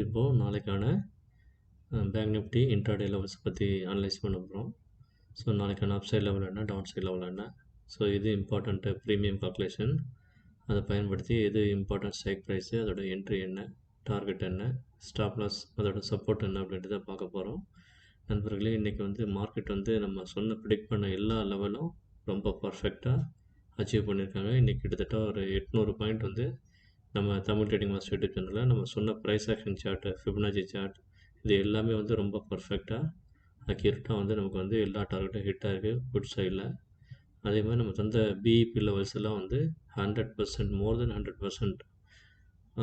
இப்போது நாளைக்கான bank Nifty intraday levels பற்றி அனலைஸ் பண்ண போகிறோம். ஸோ நாளைக்கான அப்சைட் லெவல் என்ன, டவுன் சைட் லெவல் என்ன, ஸோ இது இம்பார்ட்டண்ட்டு ப்ரீமியம் கால்குலேஷன். அதை பயன்படுத்தி எது இம்பார்ட்டன்ட் ஸ்ட்ரைக் ப்ரைஸு, அதோட என்ட்ரி என்ன, டார்கெட் என்ன, ஸ்டாப் லாஸ், அதோட சப்போர்ட் என்ன அப்படின்றத பார்க்க போகிறோம். நண்பர்களே, இன்றைக்கி மார்க்கெட் நம்ம சொன்ன ப்ரிடிக்ட் பண்ண எல்லா லெவலும் ரொம்ப பர்ஃபெக்டாக அச்சீவ் பண்ணியிருக்காங்க. இன்றைக்கி கிட்டத்தட்ட ஒரு 800 பாயிண்ட் நம்ம தமிழ் ட்ரேடிங் மாஸ்டர் யூடியூப் சேனலில் நம்ம சொன்ன price action chart, Fibonacci chart, இது எல்லாமே ரொம்ப பர்ஃபெக்டாக அக்யூரேட்டாக நமக்கு எல்லா டார்கெட்டும் ஹிட் ஆகிருக்கு குட் சைடில். அதே மாதிரி நம்ம தந்த பிஇபி லெவல்ஸ் எல்லாம் 100%, மோர் தென் 100%,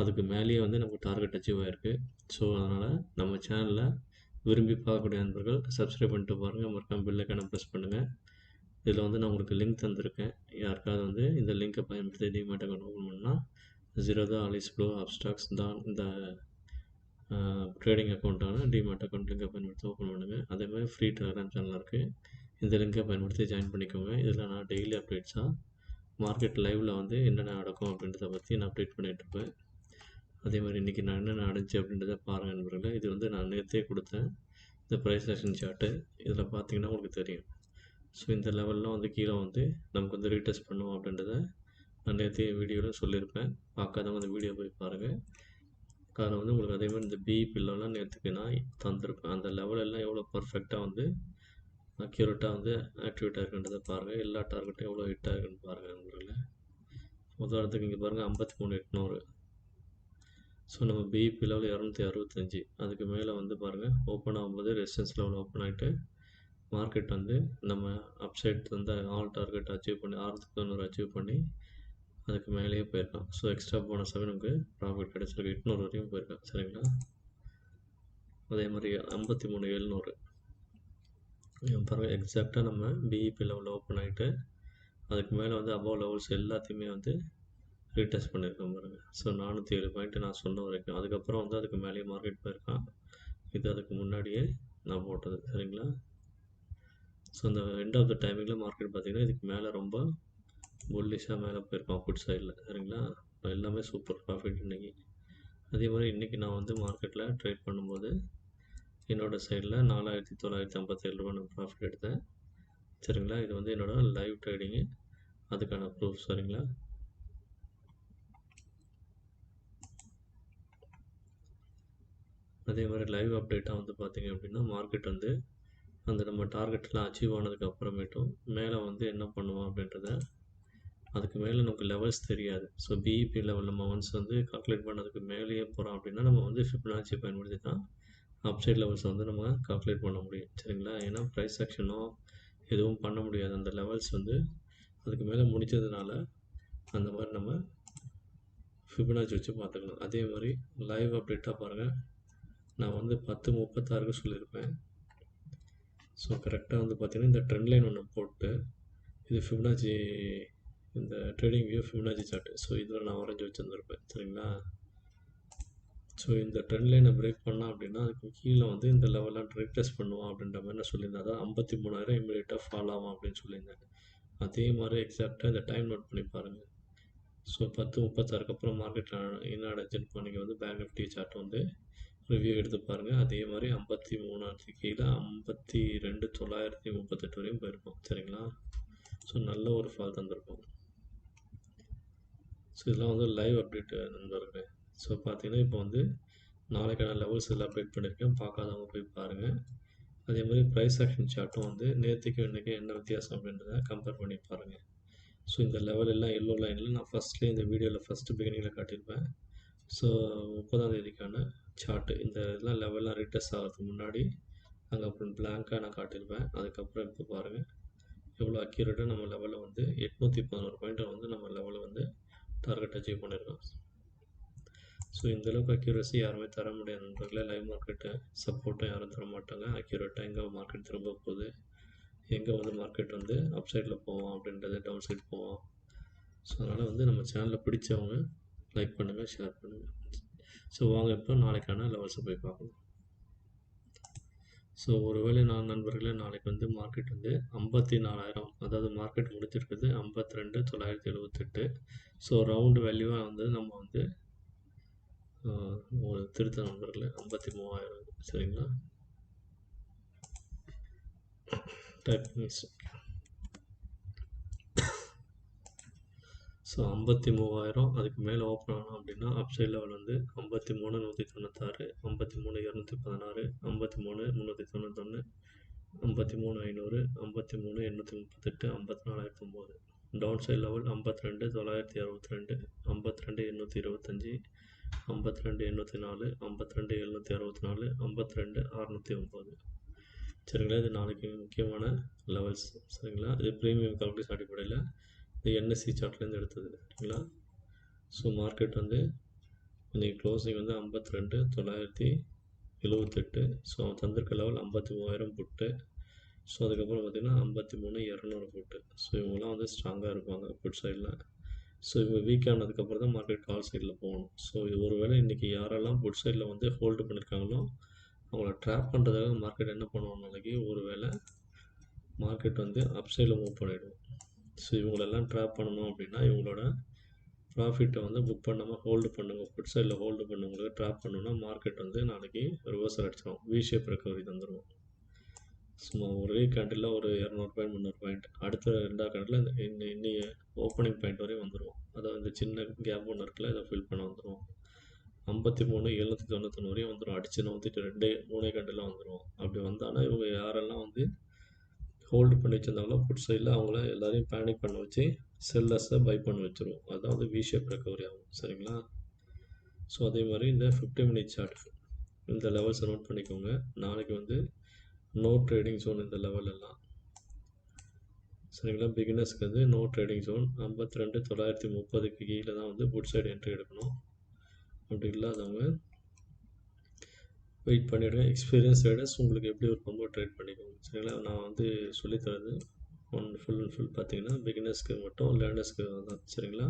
அதுக்கு மேலேயே நமக்கு டார்கெட் அச்சீவ் ஆகிருக்கு. ஸோ அதனால் நம்ம சேனலில் விரும்பி பார்க்கக்கூடிய நண்பர்கள் சப்ஸ்கிரைப் பண்ணிட்டு பாருங்கள், மறக்காம பெல் ஐக்கானை ப்ரெஸ் பண்ணுங்கள். இதில் நான் உங்களுக்கு லிங்க் தந்திருக்கேன். யாருக்காவது இந்த லிங்கை பயன்படுத்தி டிமேட் அக்கௌண்ட் ஓப்பன் பண்ணால் ஜீரோதா, அலிஸ்ப்ளோ, அப்ஸ்டாக்ஸ் தான் இந்த ட்ரேடிங் அக்கௌண்ட்டான டிமேட் அக்கௌண்ட் லிங்கை பயன்படுத்தி ஓப்பன் பண்ணுங்கள். அதேமாதிரி ஃப்ரீ டெலிகிராம் சேனல் இருக்குது, இந்த லிங்கை பயன்படுத்தி ஜாயின் பண்ணிக்கோங்க. இதில் நான் டெய்லி அப்டேட்ஸாக மார்க்கெட் லைவில் என்னென்ன நடக்கும் அப்படின்றத பற்றி நான் அப்டேட் பண்ணிகிட்ருப்பேன். அதே மாதிரி இன்றைக்கி நான் என்னென்ன அடைஞ்சு அப்படின்றத பாருங்கள் நண்பர்களே. இது நான் நேற்றே கொடுத்தேன் இந்த ப்ரைஸ் ஆக்ஷன் சார்ட்டு. இதில் பார்த்தீங்கன்னா உங்களுக்கு தெரியும். ஸோ இந்த லெவல்லாம் கீழே நமக்கு ரீடெஸ்ட் பண்ணுவோம் அப்படின்றத நான் நேற்று வீடியோவில் சொல்லியிருப்பேன். பார்க்காதவங்க அந்த வீடியோ போய் பாருங்கள். அதில் உங்களுக்கு அதே மாதிரி இந்த பிஇபிலாம் நேற்றுக்கு நான் தந்திருப்பேன். அந்த லெவலெல்லாம் எவ்வளோ பர்ஃபெக்டாக அக்யூரேட்டாக ஆக்டிவேட் ஆகிருக்குன்றதை பாருங்கள். எல்லா டார்கெட்டும் எவ்வளோ ஹிட் ஆகிருக்குன்னு பாருங்கள் நண்பர்களே. உதாரணத்துக்கு இங்கே பாருங்கள் 53,800. ஸோ நம்ம பிஇபி லெவல் 265, அதுக்கு மேலே பாருங்கள் ஓப்பன் ஆகும்போது ரெசிஸ்டன்ஸ் லெவல் ஓப்பன் ஆகிட்டு மார்க்கெட் நம்ம அப்சைட் ஆல் டார்கெட் அச்சீவ் பண்ணி 6,900 அச்சீவ் பண்ணி அதுக்கு மேலேயே போயிருக்கான். ஸோ எக்ஸ்ட்ரா போனஸாகவே நமக்கு ப்ராஃபிட் கிடச்சிருக்கு. 800 வரையும் போயிருக்கான். சரிங்களா? அதே மாதிரி 53,700 பாருங்கள். எக்ஸாக்டாக நம்ம பிஇபி லெவலில் ஓப்பன் ஆகிட்டு அதுக்கு மேலே அபவ் லெவல்ஸ் எல்லாத்தையுமே ரீடெஸ்ட் பண்ணியிருக்கோம் பாருங்கள். ஸோ 407 பாயிண்ட்டு நான் சொன்ன வரைக்கும். அதுக்கப்புறம் அதுக்கு மேலேயே மார்க்கெட் போயிருக்கான். இது அதுக்கு முன்னாடியே நான் போட்டது. சரிங்களா? ஸோ அந்த எண்ட் ஆஃப் த டைமிங்கில் மார்க்கெட் பார்த்திங்கன்னா இதுக்கு மேலே ரொம்ப புல்லிஷாக மேலே போயிருக்கோம் குட் சைடில். சரிங்களா? எல்லாமே சூப்பர் ப்ராஃபிட் இன்றைக்கி. அதே மாதிரி இன்றைக்கி நான் மார்க்கெட்டில் ட்ரேட் பண்ணும்போது என்னோடய சைடில் 4,957 ரூபா நான் ப்ராஃபிட் எடுத்தேன். சரிங்களா? இது என்னோடய லைவ் ட்ரேடிங்கு, அதுக்கான ப்ரூஃப். சரிங்களா? அதே மாதிரி லைவ் அப்டேட்டாக பார்த்திங்க அப்படின்னா மார்க்கெட் அந்த நம்ம டார்கெட்லாம் அச்சீவ் ஆனதுக்கு அப்புறமேட்டும் மேலே என்ன பண்ணுவோம் அப்படின்றத, அதுக்கு மேலே நமக்கு லெவல்ஸ் தெரியாது. ஸோ பிஇபி லெவல் நம்ம ஒன்ஸ் கால்குலேட் பண்ணதுக்கு மேலேயே போகிறோம் அப்படின்னா நம்ம ஃபிபனாச்சி பயன்படுத்தி தான் அப்சைட் லெவல்ஸ் நம்ம கால்குலேட் பண்ண முடியும். சரிங்களா? ஏன்னா ப்ரைஸ் ஆக்ஷனோ எதுவும் பண்ண முடியாது. அந்த லெவல்ஸ் அதுக்கு மேலே முடித்ததுனால அந்த மாதிரி நம்ம ஃபிபனாச்சி வச்சு பார்த்துக்கணும். அதே மாதிரி லைவ் அப்டேட்டாக பாருங்கள். நான் 10:36 சொல்லியிருப்பேன். ஸோ கரெக்டாக பார்த்திங்கன்னா இந்த ட்ரெண்ட் லைன் ஒன்று போட்டு இது ஃபிபனாச்சி, இந்த trading view Fibonacci chart. So இதில் நான் வரைஞ்சி வச்சுருந்துருப்பேன். சரிங்களா? ஸோ இந்த ட்ரெண்ட் லைனை பிரேக் பண்ணால் அப்படின்னா அதுக்கு கீழே இந்த லெவலாம் ரீடெஸ்ட் பண்ணுவோம் அப்படின்ற மாதிரி நான் சொல்லியிருந்தேன். அதான் 53,000 இமீடியட்டாக ஃபால் ஆகும் அப்படின்னு சொல்லியிருந்தேன். அதே மாதிரி எக்ஸாக்டாக இந்த டைம் நோட் பண்ணி பாருங்கள். ஸோ 10:36 அப்புறம் மார்க்கெட்டில் என்ன அடைஞ்சிருப்போம். நீங்கள் பேங்க் நிஃப்டி சார்ட் ரிவ்யூ எடுத்து பாருங்கள். அதே மாதிரி 53,000 கீழே 52,938 வரையும் போயிருக்கோம். சரிங்களா? ஸோ நல்ல ஒரு ஃபால் தந்திருக்கும். ஸோ இதெல்லாம் லைவ் அப்டேட்டு நண்பர்களே. ஸோ பார்த்தீங்கன்னா இப்போ நாளைக்கான லெவல்ஸ் எல்லாம் அப்டேட் பண்ணியிருக்கேன். பார்க்காதவங்க போய் பாருங்கள். அதே மாதிரி ப்ரைஸ் ஆக்ஷன் சார்ட்டும் நேற்றுக்கும் இன்றைக்கும் என்ன வித்தியாசம் அப்படின்றத கம்பேர் பண்ணி பாருங்கள். ஸோ இந்த லெவல் எல்லாம் எல்லோ லைனில் நான் ஃபஸ்ட்லேயே இந்த வீடியோவில் ஃபஸ்ட்டு பிகினிங்கில் காட்டியிருப்பேன். ஸோ 30ஆம் தேதிக்கான சார்ட்டு இந்த இதெல்லாம் லெவல்லாம் ரீடெஸ்ட் ஆகிறதுக்கு முன்னாடி அங்கே அப்புறம் பிளாங்காக நான் காட்டியிருப்பேன். அதுக்கப்புறம் இப்போ பாருங்கள் எவ்வளோ அக்யூரேட்டாக நம்ம லெவலில் 811 பாயிண்ட்டை நம்ம லெவலில் டார்கெட் அச்சீவ் பண்ணியிருக்கோம். ஸோ இந்தளவுக்கு அக்யூரஸி யாருமே தர முடியாது நண்பர்களே. லைவ் மார்க்கெட்டு சப்போர்ட்டும் யாரும் தர மாட்டாங்க. அக்யூரேட்டாக எங்கே மார்க்கெட் திரும்ப போகுது, எங்கே மார்க்கெட் அப்சைடில் போவோம் அப்படின்றது, டவுன் சைட் போவோம். ஸோ அதனால் நம்ம சேனலில் பிடிச்சவங்க லைக் பண்ணுங்கள், ஷேர் பண்ணுங்கள். ஸோ வாங்க இப்போ நாளைக்கான லெவல்ஸை போய் பார்க்கலாம். ஸோ ஒருவேளை நண்பர்களே நாளைக்கு மார்க்கெட் 54,000, அதாவது மார்க்கெட் முடிச்சிருக்குது 52,978. ஸோ ரவுண்டு வேல்யூவாக நம்ம ஒரு திருத்த நண்பர்களே 53,000 சரிங்களா. Typing mistake. ஸோ 53,000 அதுக்கு மேலே ஓப்பன் ஆனோம் அப்படின்னா அப்சைட் லெவல் வந்து 53,196, 53,216, 53,391, 53,500, 53,838, 54,009. Down side level 52,962, 52,825, 52,804, 52,764, 52,609. சரிங்களா. இது நாளைக்கு முக்கியமான லெவல்ஸ் சரிங்களா. இது ப்ரீமியம் கால்குலேஷன் அடிப்படையில் இது என்எஸ்சி சார்ட்லேருந்து எடுத்தது சரிங்களா. ஸோ மார்க்கெட் வந்து இன்றைக்கி க்ளோசிங் வந்து 52,978. ஸோ தந்திருக்க லெவல் 53,000 புட்டு. ஸோ அதுக்கப்புறம் பார்த்திங்கன்னா 53,200 புட்டு. ஸோ இவங்கெல்லாம் வந்து ஸ்ட்ராங்காக இருப்பாங்க புட் சைடில். ஸோ இவங்க வீக் ஆனதுக்கப்புறம் தான் மார்க்கெட் கால் சைடில் போகணும். ஸோ இது ஒரு வேளை இன்றைக்கி யாரெல்லாம் புட் சைடில் வந்து ஹோல்டு பண்ணியிருக்காங்களோ அவங்கள ட்ராப் பண்ணுறதுக்காக மார்க்கெட் என்ன பண்ணுவோம் நாளைக்கு ஒரு வேளை மார்க்கெட் வந்து அப்சைடில் மூவ் பண்ணிவிடும். ஸோ இவங்களெல்லாம் ட்ராப் பண்ணணும் அப்படின்னா இவங்களோட ப்ராஃபிட்டை வந்து புக் பண்ணாமல் ஹோல்டு பண்ணுங்கள். புட் சைடில் ஹோல்டு பண்ணவங்களுக்கு ட்ராப் பண்ணணுன்னா மார்க்கெட் வந்து நாளைக்கு ரிவர்சல் அடிச்சிடும், வி ஷேப் ரெக்கவரி தந்துடும். சும்மா ஒரே கேண்டில் ஒரு 200 பாயிண்ட் 300 பாயிண்ட் அடுத்த ரெண்டாவது கேண்டில் இன்னைய ஓப்பனிங் பாயிண்ட் வரையும் வந்துடும். அதாவது இந்த சின்ன கேப் ஒன்று இருக்குல்ல இதை ஃபில் பண்ண வந்துடும். 53,791 வரையும் வந்துடும். அடிச்சு நோத்திட்டு 2-3 கேண்டில் வந்துடும். அப்படி வந்தாலும் இவங்க யாரெல்லாம் வந்து ஹோல்டு பண்ணி வச்சுருந்தாங்களோ புட் சைடில் அவங்கள எல்லாரையும் பேனிக் பண்ண வச்சு செல்லர்ஸை பை பண்ண வச்சுருவோம். அதாவது வி ஷேப் ரெக்கவரி ஆகும் சரிங்களா. ஸோ அதே மாதிரி இந்த 50 மினிட் சார்ட் இந்த லெவல்ஸை நோட் பண்ணிக்கோங்க. நாளைக்கு வந்து நோ ட்ரேடிங் ஜோன் இந்த லெவல் எல்லாம் சரிங்களா. பிகினர்ஸ்க்கு வந்து நோ ட்ரேடிங் ஜோன் 52,930க்கு கீழே தான் வந்து புட் சைடு என்ட்ரி எடுக்கணும். அப்படி இல்லாதவங்க வெயிட் பண்ணிவிடுங்க. எக்ஸ்பீரியன்ஸ் ட்ரேடர்ஸ் உங்களுக்கு எப்படி ஒரு ரொம்ப ட்ரேட் பண்ணிக்கோங்க சரிங்களா. நான் வந்து சொல்லித்தரது ஃபுல் அண்ட் ஃபுல் பார்த்தீங்கன்னா பிகினர்ஸ்க்கு மட்டும் லேர்னர்ஸ்க்கு தான் சரிங்களா.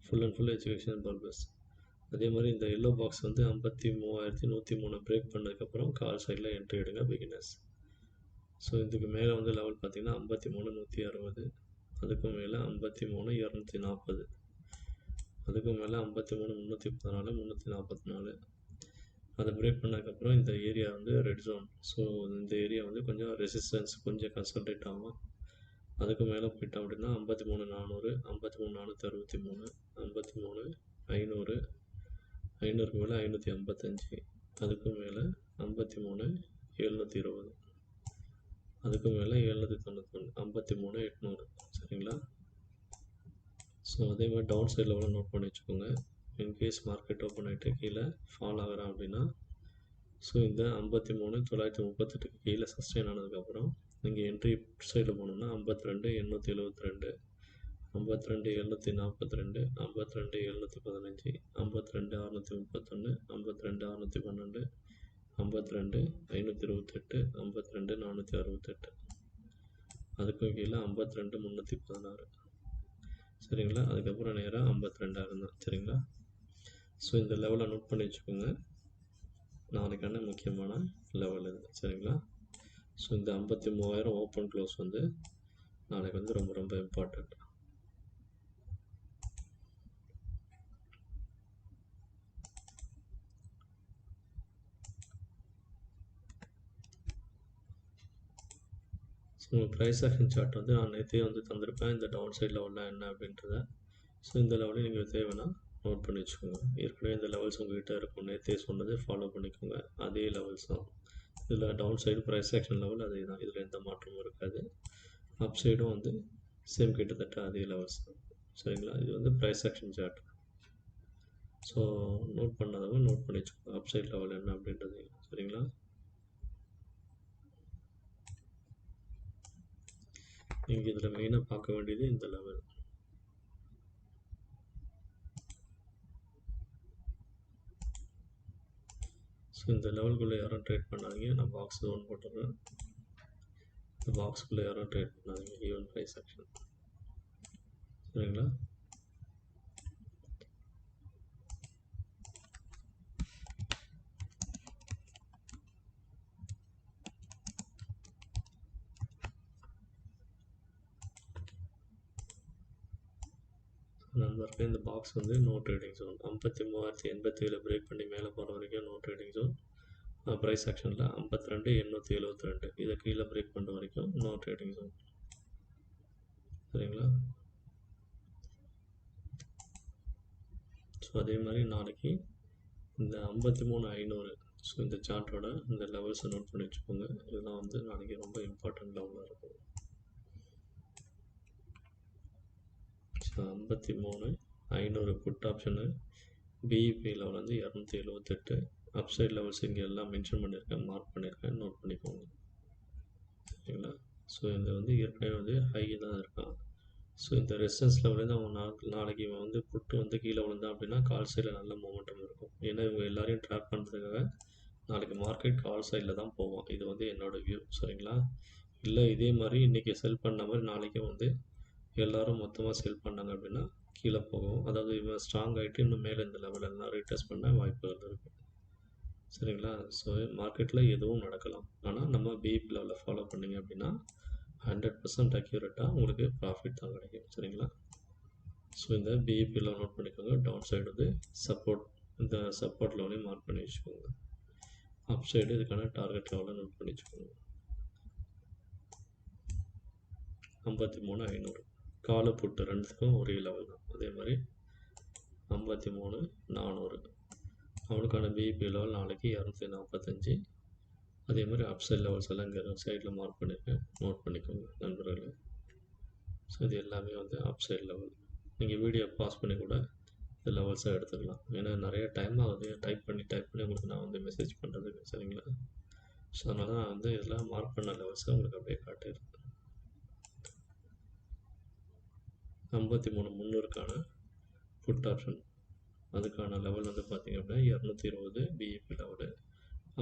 Full and full education purpose. அதே மாதிரி இந்த எல்லோ பாக்ஸ் வந்து 53,103 பிரேக் பண்ணதுக்கப்புறம் கால் சைடில் என்ட்ரி எடுங்க பிகினர்ஸ். ஸோ இதுக்கு மேலே வந்து லெவல் பார்த்தீங்கன்னா 53,160, அதுக்கும் மேலே 53,240, அதுக்கும் மேலே 53,314, 344. அதை பிரேக் பண்ணதுக்கப்புறம் இந்த ஏரியா வந்து ரெட் ஜோன். ஸோ இந்த ஏரியா வந்து கொஞ்சம் ரெசிஸ்டன்ஸ் கொஞ்சம் கன்சல்டேட் ஆகும். அதுக்கு மேலே போயிட்டோம் அப்படின்னா 53,400, 53,463, 53,500, 500க்கு மேலே 555, அதுக்கு மேலே 53,720, அதுக்கு மேலே 791, 53,800 சரிங்களா. ஸோ அதே மாதிரி டவுன் சைடில் எவ்வளோ நோட் பண்ணி வச்சுக்கோங்க. இன்கேஸ் மார்க்கெட் ஓப்பன் ஆகிட்டு கீழே ஃபால் ஆகிறான் அப்படின்னா ஸோ இந்த 53,938க்கு கீழே சஸ்டெயின் ஆனதுக்கப்புறம் நீங்கள் என்ட்ரி சைடில் போனோம்னா 52,872, 52,742, 52,715, 52,631, 52,612, 52,528, 52,468, அதுக்கும் கீழே 52,316 சரிங்களா. அதுக்கப்புறம் நேராக 52,000 தான் சரிங்களா. ஸோ இந்த லெவலை நோட் பண்ணி வச்சுக்கோங்க. நாளைக்கான முக்கியமான லெவல் இது சரிங்களா. ஸோ இந்த 53,000 ஓப்பன் க்ளோஸ் வந்து நாளைக்கு வந்து ரொம்ப ரொம்ப important. So price action chart வந்து நான் நேற்றே வந்து தந்திருப்பேன் இந்த டவுன் சைட் லெவலில் என்ன அப்படின்றத. ஸோ இந்த லெவலையும் நீங்கள் தேவைன்னா நோட் பண்ணி வச்சுக்கோங்க. ஏற்கனவே இந்த லெவல்ஸ் உங்கள்கிட்ட இருக்கும், நேற்றே சொன்னது ஃபாலோ பண்ணிக்கோங்க. அதே லெவல்ஸ் தான் இதில். Down side price action level அதே தான், இதில் எந்த மாற்றமும் இருக்காது. அப் சைடும் வந்து சேம் கிட்டத்தட்ட அதே லெவல்ஸ் தான் சரிங்களா. இது வந்து price action chart. So note பண்ணாதவங்க நோட் பண்ணி வச்சுக்கோங்க அப் சைட் லெவல் என்ன அப்படின்றது சரிங்களா. நீங்கள் இதில் மெயினாக பார்க்க வேண்டியது இந்த லெவல். ஸோ இந்த லெவலுக்குள்ளே யாரும் ட்ரேட் பண்ணாதீங்க. நான் பாக்ஸ் ஒன் போட்டுறேன். இந்த பாக்ஸுக்குள்ளே யாரும் ட்ரேட் பண்ணாதீங்க ஈவன் ப்ரைஸ் ஆக்ஷன் சரிங்களா. நண்பர்களே இந்த பாக்ஸ் வந்து நோ ட்ரேடிங் ஜோன் 53,087 பிரேக் பண்ணி மேலே போகிற வரைக்கும் நோ ட்ரேடிங் ஜோன். ப்ரைஸ் ஆக்ஷனில் 52,872 இதை கீழே பிரேக் பண்ணுற வரைக்கும் நோ ட்ரேடிங் ஜோன். சரிங்களா? ஸோ அதே மாதிரி நாளைக்கு இந்த 53,500 ஸோ இந்த சார்ட்டோட இந்த லெவல்ஸை நோட் பண்ணி வச்சுக்கோங்க. இதெல்லாம் வந்து நாளைக்கு ரொம்ப இம்பார்ட்டன்ட் லெவலாக இருக்கும். So 53,500 put option BEP level வந்து 278 அப்சைட் லெவல்ஸ் இங்கே எல்லாம் மென்ஷன் பண்ணியிருக்கேன், மார்க் பண்ணியிருக்கேன், நோட் பண்ணிக்கோங்க. சரிங்களா? ஸோ இந்த வந்து ஏற்கனவே வந்து ஹை தான் இருக்கான். ஸோ இந்த ரெசிஸ்டன்ஸ் லெவலேருந்து அவன் நாளைக்கு இவன் வந்து புட்டு வந்து கீழே விழுந்தான் அப்படின்னா கால் சைடில் நல்ல மூமெண்டம் இருக்கும். ஏன்னா இவங்க எல்லாரையும் ட்ராப் பண்ணுறதுக்காக நாளைக்கு மார்க்கெட் கால் சைடில் தான் போவோம். இது வந்து என்னோடய வியூ. சரிங்களா? இல்லை இதே மாதிரி இன்றைக்கி செல் பண்ண மாதிரி நாளைக்கும் வந்து எல்லோரும் மொத்தமாக செல் பண்ணாங்க அப்படின்னா கீழே போகும். அதாவது இவன் ஸ்ட்ராங் ஆகிட்டு இன்னும் மேலே இந்த லெவலெல்லாம் ரீடெஸ்ட் பண்ண வாய்ப்புகள் இருக்குது. சரிங்களா? ஸோ மார்க்கெட்டில் எதுவும் நடக்கலாம். ஆனால் நம்ம பிஇபி லெவலில் ஃபாலோ பண்ணிங்க அப்படின்னா 100% அக்யூரேட்டாக உங்களுக்கு ப்ராஃபிட் தான் கிடைக்கும். சரிங்களா? ஸோ இந்த பிஇபி லெவல் நோட் பண்ணிக்கோங்க. டவுன் சைடு வந்து சப்போர்ட், இந்த சப்போர்ட் லெவலையும் மார்க் பண்ணி வச்சுக்கோங்க. அப் சைடு இதுக்கான டார்கெட் லெவலை நோட் பண்ணி வச்சுக்கோங்க. 53,500 காலை புட்டு ரெண்டுத்துக்கும் ஒரே லெவல் தான். அதே மாதிரி 53,400 அவனுக்கான பிஇபி லெவல் நாளைக்கு 245. அதே மாதிரி அப்சைட் லெவல்ஸ் எல்லாம் இங்கே சைடில் மார்க் பண்ணியிருக்கேன், நோட் பண்ணிக்கோங்க நண்பர்களே. ஸோ இது எல்லாமே வந்து அப்சைட் லெவல். நீங்கள் வீடியோ பாஸ் பண்ணி கூட இந்த லெவல்ஸாக எடுத்துக்கலாம். ஏன்னா நிறைய டைம் ஆகுது டைப் பண்ணி உங்களுக்கு நான் வந்து மெசேஜ் பண்ணுறதுக்கு. சரிங்களா? ஸோ அதனால் நான் வந்து இதெல்லாம் மார்க் பண்ண லெவல்ஸை உங்களுக்கு அப்படியே காட்டியிருக்கேன். 53,300க்கான புட் ஆப்ஷன் அதுக்கான லெவல் வந்து பார்த்திங்க அப்படின்னா 220 பிஇபி லெவலு.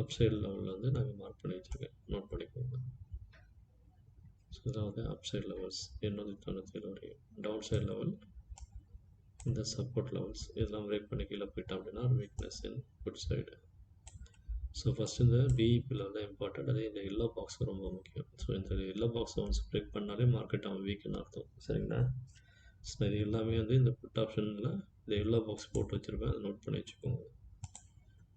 அப்சைடு லெவலில் வந்து நாங்கள் மார்க் பண்ணி வச்சுருக்கேன், நோட் பண்ணிக்கோங்க. ஸோ இதான் வந்து அப்சைட் லெவல்ஸ் 897 வரையும். டவுன் சைட் லெவல் இந்த சப்போர்ட் லெவல்ஸ் இதெல்லாம் பிரேக் பண்ணி கீழே போயிட்டோம் அப்படின்னா weakness in put side. So first இந்த பிஇபி லெவல் தான் இம்பார்ட்டன்ட். அதே இந்த எல்லோ பாக்ஸ் ரொம்ப முக்கியம். ஸோ இந்த எல்லோ பாக்ஸ் ஒன்ஸ் பிரேக் பண்ணாலே மார்க்கெட் அவன் வீக்குன்னு அர்த்தம். சரிங்களா? ஸோ இது எல்லாமே வந்து இந்த புட் ஆப்ஷனில் இந்த எல்லோ பாக்ஸ் போட்டு வச்சுருப்பேன், அதை நோட் பண்ணி வச்சுக்கோங்க.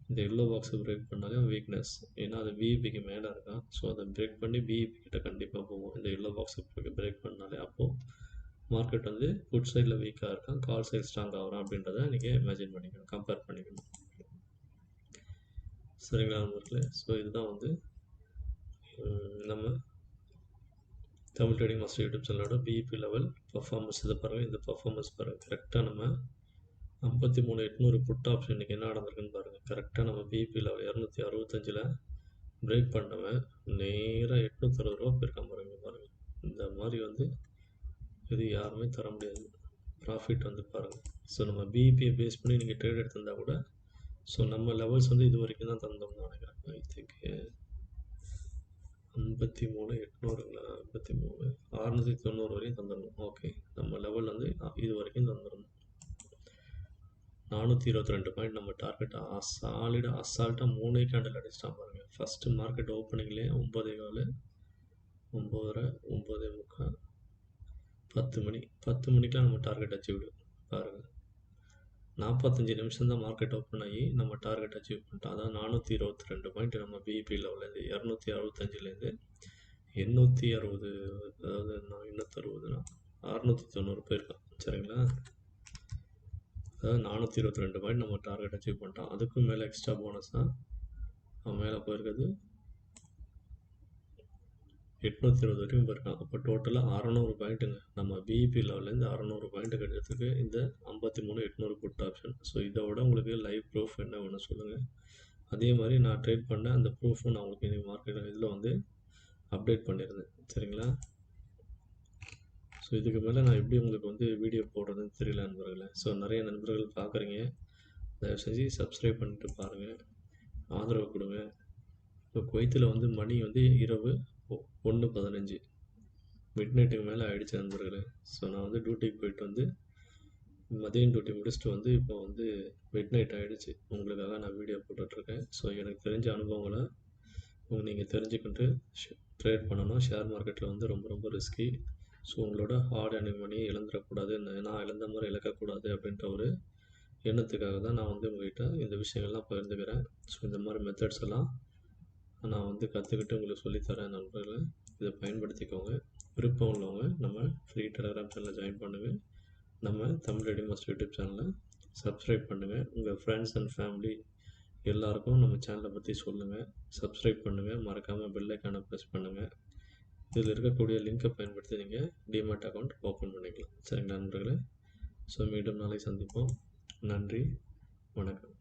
இந்த எல்லோ பாக்ஸை பிரேக் பண்ணாலே வீக்னஸ், ஏன்னா அது பிஇபிக்கு மேலே இருக்கான். ஸோ அதை பிரேக் பண்ணி பிஇபி கிட்ட கண்டிப்பாக போகும். இந்த எல்லோ பாக்ஸை பிரேக் பண்ணாலே அப்போது மார்க்கெட் வந்து புட் சைடில் வீக்காக இருக்கான், கால் சைடு ஸ்ட்ராங் ஆகிறான் அப்படின்றத நீங்கள் இமேஜின் பண்ணிக்கணும், கம்பேர் பண்ணிக்கணும். சரிங்களா நண்பர்களே? ஸோ இதுதான் வந்து நம்ம தமிழ் ட்ரேடிங் மாஸ்டர் யூடியூப் சேனலோட பிஇபி லெவல் பர்ஃபார்மன்ஸ். இதை பாருங்கள், இந்த பர்ஃபார்மன்ஸ் பாருங்கள். கரெக்டாக நம்ம 53,800 புட் ஆப்ஷன் இன்றைக்கி என்ன நடந்திருக்குன்னு பாருங்கள். கரெக்டாக நம்ம பிஇபி லெவல் 265 பிரேக் பண்ணவன் நேராக 860 ரூபா போயிருக்கான் பாருங்கள். இந்த மாதிரி வந்து இது யாருமே தர முடியாது ப்ராஃபிட் வந்து பாருங்கள். ஸோ நம்ம பிஇபியை பேஸ் பண்ணி நீங்கள் ட்ரேட் எடுத்திருந்தா கூட ஸோ நம்ம லெவல்ஸ் வந்து இது வரைக்கும் தான் தந்தோம்னு நினைக்கிறேன். ஐ திங்க் 53,800ங்களா, 53,690 வரையும் தந்துடணும். ஓகே, நம்ம லெவல் வந்து இது வரைக்கும் தந்துடணும். 422 பாயிண்ட் நம்ம டார்கெட் சாலிடாக அசால்ட்டாக 3 கேண்டில் அடிச்சிட்டான் பாருங்கள். ஃபஸ்ட்டு மார்க்கெட் ஓப்பனிங்லேயே 9:15 9:30 9:45 10 மணி 10 மணிக்கெலாம் நம்ம டார்கெட் அச்சீவ் பாருங்கள். 45 நிமிஷம் தான் மார்க்கெட் ஓப்பன் ஆகி நம்ம டார்கெட் அச்சீவ் பண்ணிட்டோம். அதாவது 422 பாயிண்ட் நம்ம பிஇபி லெவல்லேருந்து 265லேருந்து 860, அதாவது 860 690 போயிருக்கோம். சரிங்களா? அதாவது 422 பாயிண்ட் நம்ம டார்கெட் அச்சீவ் பண்ணிட்டோம். அதுக்கும் மேலே எக்ஸ்ட்ரா போனஸ் தான் அவன் மேலே போயிருக்குது, 820 வரைக்கும் போயிருக்கான். அப்போ டோட்டலாக 600 பாயிண்ட்டுங்க. நம்ம பிஇபி லெவல்லேருந்து 600 பாயிண்ட்டு கிடைக்கிறதுக்கு இந்த 53,800 புட் ஆப்ஷன். ஸோ இதை விட உங்களுக்கு லைவ் ப்ரூஃப் என்ன வேணும் சொல்லுங்கள். அதே மாதிரி நான் ட்ரேட் பண்ண அந்த ப்ரூஃபும் நான் உங்களுக்கு இந்த மார்க்கெட் இதில் வந்து அப்டேட் பண்ணியிருந்தேன். சரிங்களா? ஸோ இதுக்கு மேலே நான் எப்படி உங்களுக்கு வந்து வீடியோ போடுறதுன்னு தெரியல நண்பர்களே. ஸோ நிறைய நண்பர்கள் பார்க்குறீங்க, தயவு செஞ்சு சப்ஸ்கிரைப் பண்ணிட்டு பாருங்கள், ஆதரவு கொடுங்க. இப்போ குவைத்தில் வந்து மணி வந்து இரவு 1:15 மிட் நைட்டுக்கு மேலே ஆகிடுச்சு நண்பர்களே. ஸோ நான் வந்து டியூட்டிக்கு போயிட்டு வந்து மதியம் டியூட்டி முடிச்சுட்டு வந்து இப்போ வந்து மிட் நைட் ஆகிடுச்சு. உங்களுக்காக நான் வீடியோ போட்டுட்ருக்கேன். ஸோ எனக்கு தெரிஞ்ச அனுபவங்களை நீங்கள் தெரிஞ்சுக்கிட்டு ட்ரேட் பண்ணணும். ஷேர் மார்க்கெட்டில் வந்து ரொம்ப ரொம்ப ரிஸ்கி. ஸோ உங்களோட ஹார்ட் அண்ட் மணியை இழந்துடக்கூடாது, நான் இழந்த மாதிரி இழக்கக்கூடாது அப்படின்ற ஒரு எண்ணத்துக்காக தான் நான் வந்து உங்கள்கிட்ட இந்த விஷயங்கள்லாம் பகிர்ந்துக்கிறேன். ஸோ இந்த மாதிரி மெத்தட்ஸ் எல்லாம் நான் வந்து கற்றுக்கிட்டு உங்களுக்கு சொல்லித்தரேன் நண்பர்களே. இதை பயன்படுத்திக்கோங்க. விருப்பம் உள்ளவங்க நம்ம ஃப்ரீ டெலகிராம் சேனலில் ஜாயின் பண்ணுங்கள். நம்ம தமிழ் ரெடி மாஸ்டர் யூடியூப் சேனலை சப்ஸ்கிரைப் பண்ணுங்கள். உங்கள் ஃப்ரெண்ட்ஸ் அண்ட் ஃபேமிலி எல்லாருக்கும் நம்ம சேனலை பற்றி சொல்லுங்கள். சப்ஸ்கிரைப் பண்ணுங்கள். மறக்காமல் பெல் ஐக்கானை ப்ரெஸ் பண்ணுங்கள். இதில் இருக்கக்கூடிய லிங்கை பயன்படுத்தி நீங்கள் டிமேட் அக்கௌண்ட் ஓப்பன் பண்ணிக்கலாம். சரிங்களா நண்பர்களே? ஸோ மீண்டும் நாளை சந்திப்போம். நன்றி, வணக்கம்.